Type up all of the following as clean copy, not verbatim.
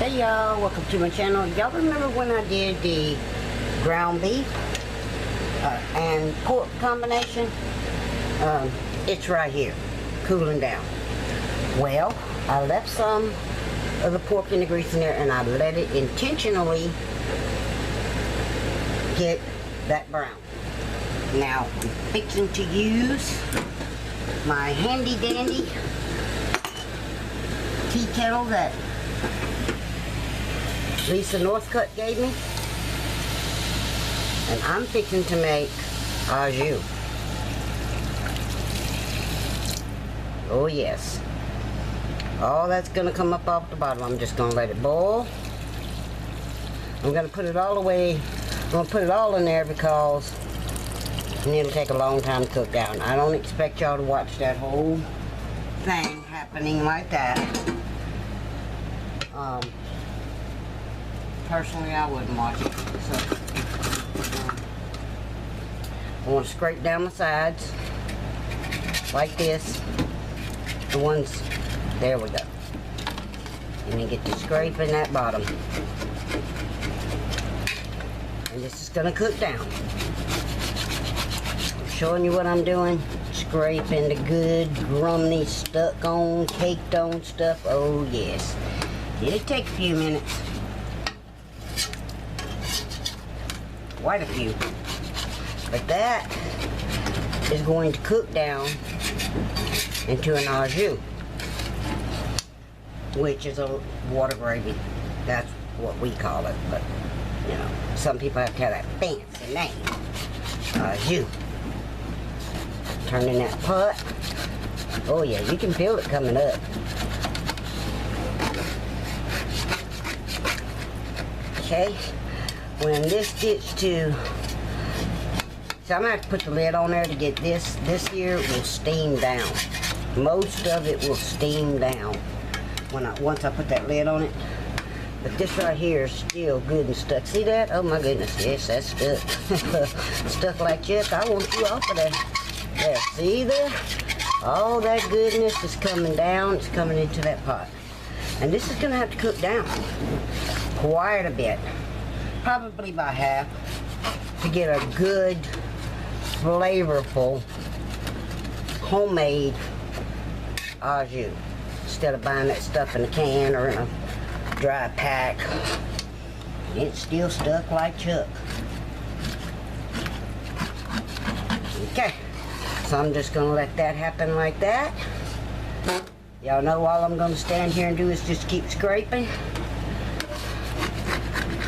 Hey y'all, welcome to my channel. Y'all remember when I did the ground beef and pork combination? It's right here, cooling down. Well, I left some of the pork and the grease in there and I let it intentionally get that brown. Now, I'm fixing to use my handy dandy tea kettle that Lisa Northcutt gave me, and I'm fixing to make au jus. Oh yes, all that's gonna come up off the bottom. I'm just gonna let it boil. I'm gonna put it all away. I'm gonna put it all in there because it'll take a long time to cook down. I don't expect y'all to watch that whole thing happening like that. Personally, I wouldn't watch it. So, I want to scrape down the sides like this. The ones, there we go. And then get to scraping that bottom. And this is going to cook down. I'm showing you what I'm doing. Scraping the good, grummy, stuck on, caked on stuff. Oh yes. It'll take a few minutes. Quite a few. But that is going to cook down into an au jus, which is a water gravy. That's what we call it, but you know, some people have to have that fancy name. Au jus. Turning that pot. Oh yeah, you can feel it coming up. Okay. When this gets to, so I'm gonna have to put the lid on there to get this. This here will steam down. Most of it will steam down once I put that lid on it. But this right here is still good and stuck. See that? Oh my goodness, yes, that's stuck. Stuck like Chuck. I want you off of that. There, see there? All that goodness is coming down. It's coming into that pot. And this is gonna have to cook down quite a bit. Probably by half, to get a good, flavorful, homemade au jus. Instead of buying that stuff in a can or in a dry pack. It's still stuck like Chuck. Okay, so I'm just gonna let that happen like that. Y'all know all I'm gonna stand here and do is just keep scraping.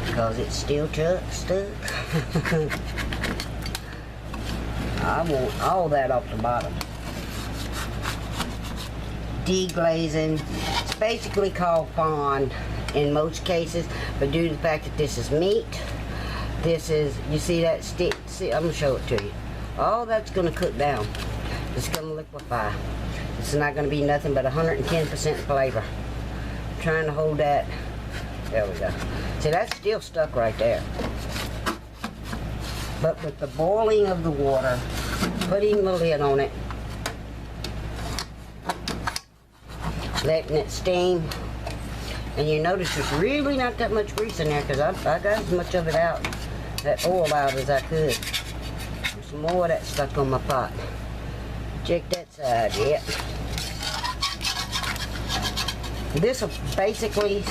Because it's still stuck. I want all that off the bottom. Deglazing. It's basically called fond in most cases, but due to the fact that this is meat, this is, you see that stick? See, I'm going to show it to you. All that's going to cook down. It's going to liquefy. It's not going to be nothing but 110% flavor. I'm trying to hold that. There we go. See, that's still stuck right there. But with the boiling of the water, putting the lid on it, letting it steam, and you notice there's really not that much grease in there because I got as much of it out, that oil out as I could. There's some more of that stuck on my pot. Check that side, yep. This will basically,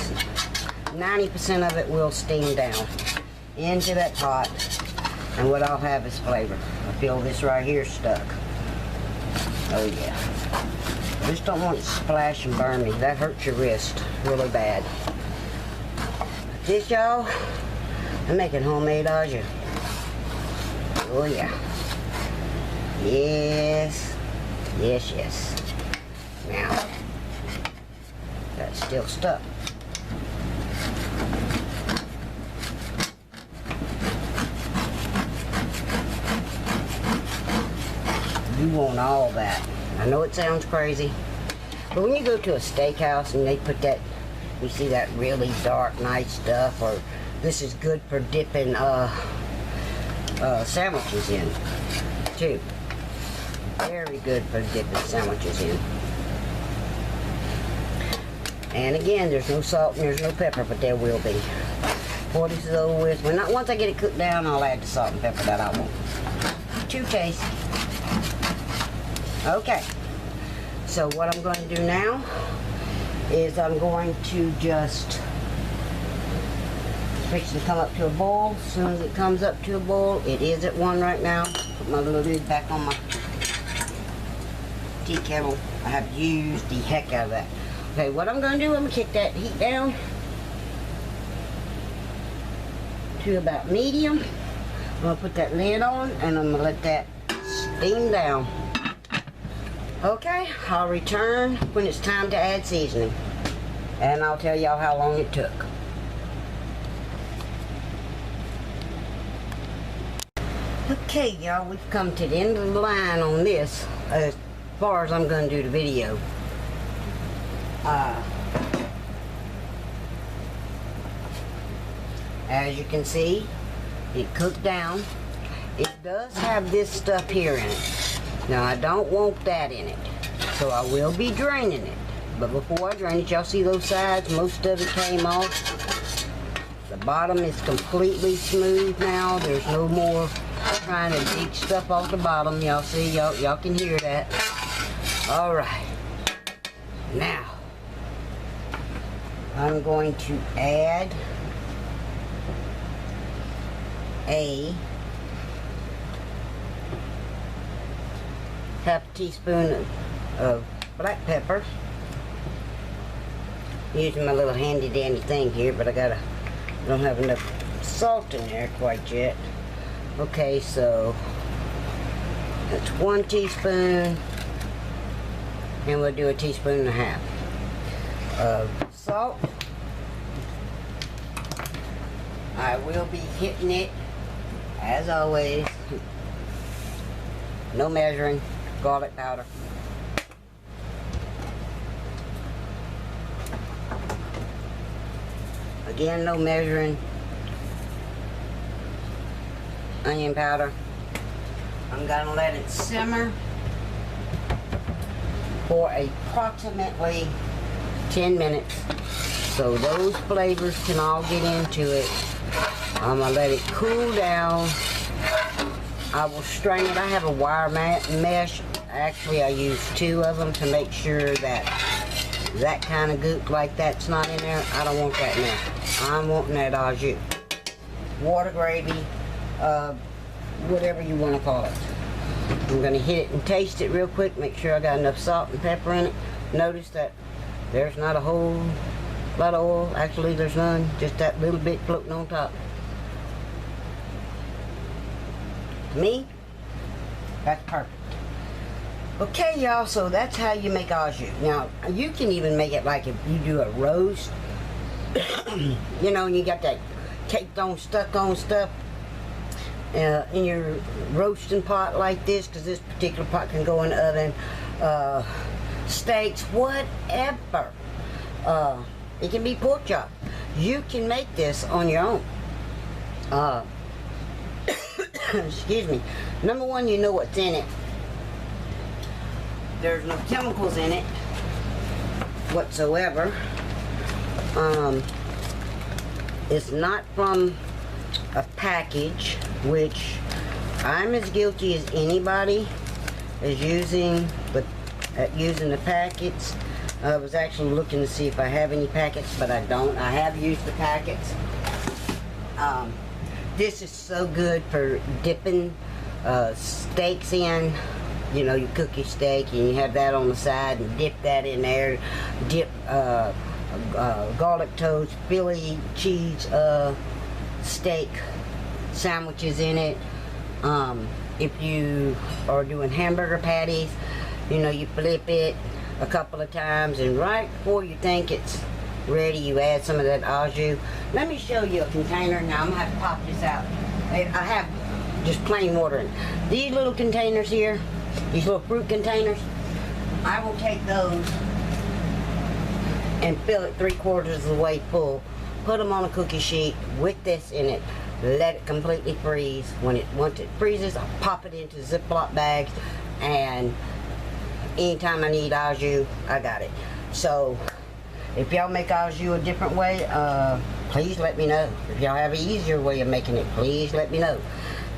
90% of it will steam down into that pot, and what I'll have is flavor. I feel this right here stuck. Oh yeah. I just don't want it to splash and burn me. That hurts your wrist really bad. This, y'all, I'm making homemade au jus. Oh yeah. Yes. Yes, yes. Now, that's still stuck. You want all that. I know it sounds crazy, but when you go to a steakhouse and they put that, you see that really dark, nice stuff, or this is good for dipping sandwiches in, too. Very good for dipping sandwiches in. And again, there's no salt and there's no pepper, but there will be. Before this is over with, once I get it cooked down, I'll add the salt and pepper that I want. Too tasty. Okay. So what I'm going to do now is I'm going to just fix it to come up to a boil. As soon as it comes up to a boil, it is at 1 right now. Put my little lid back on my tea kettle. I have used the heck out of that. Okay, what I'm going to do, I'm going to kick that heat down to about medium. I'm going to put that lid on and I'm going to let that steam down. Okay, I'll return when it's time to add seasoning. And I'll tell y'all how long it took. Okay, y'all, we've come to the end of the line on this as far as I'm going to do the video. As you can see, it cooked down. It does have this stuff here in it. Now, I don't want that in it, so I will be draining it. But before I drain it, y'all see those sides? Most of it came off. The bottom is completely smooth now. There's no more trying to dig stuff off the bottom. Y'all see? Y'all can hear that. All right. Now, I'm going to add a half teaspoon of black pepper. Using my little handy dandy thing here, but I don't have enough salt in there quite yet. Okay, so that's 1 teaspoon, and we'll do a teaspoon and a half of salt. I will be hitting it, as always, no measuring, garlic powder. Again, no measuring, onion powder. I'm gonna let it simmer for approximately 10 minutes so those flavors can all get into it. I'm gonna let it cool down. I will strain it. I have a wire mesh. Actually, I use 2 of them to make sure that kind of goop like that's not in there. I don't want that in there. I'm wanting that au jus. Water gravy, whatever you want to call it. I'm going to hit it and taste it real quick, make sure I got enough salt and pepper in it. Notice that there's not a whole lot of oil. Actually, there's none, just that little bit floating on top. To me, that's perfect. Okay, y'all, so that's how you make au jus. Now, you can even make it like if you do a roast, you know, and you got that caked on, stuck on stuff in your roasting pot like this, because this particular pot can go in the oven. Steaks, whatever. It can be pork chop. You can make this on your own. Excuse me. Number one, you know what's in it. There's no chemicals in it whatsoever. It's not from a package, which I'm as guilty as anybody as using the packets. I was actually looking to see if I have any packets, but I don't. I have used the packets. This is so good for dipping steaks in. You know, you cook your steak and you have that on the side and dip that in there. Dip garlic toast, Philly cheese steak sandwiches in it. If you are doing hamburger patties, you know, you flip it a couple of times, and right before you think it's ready, you add some of that au jus. Let me show you a container. Now I'm gonna have to pop this out. I have just plain water in it. These little containers here, these little fruit containers, I will take those and fill it 3/4 of the way full. Put them on a cookie sheet with this in it. Let it completely freeze. Once it freezes, I'll pop it into Ziploc bags, and anytime I need au jus, I got it. So If y'all make ours you a different way, please let me know. If y'all have an easier way of making it, please let me know.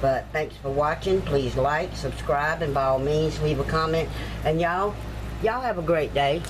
But thanks for watching. Please like, subscribe, and by all means leave a comment. And y'all have a great day.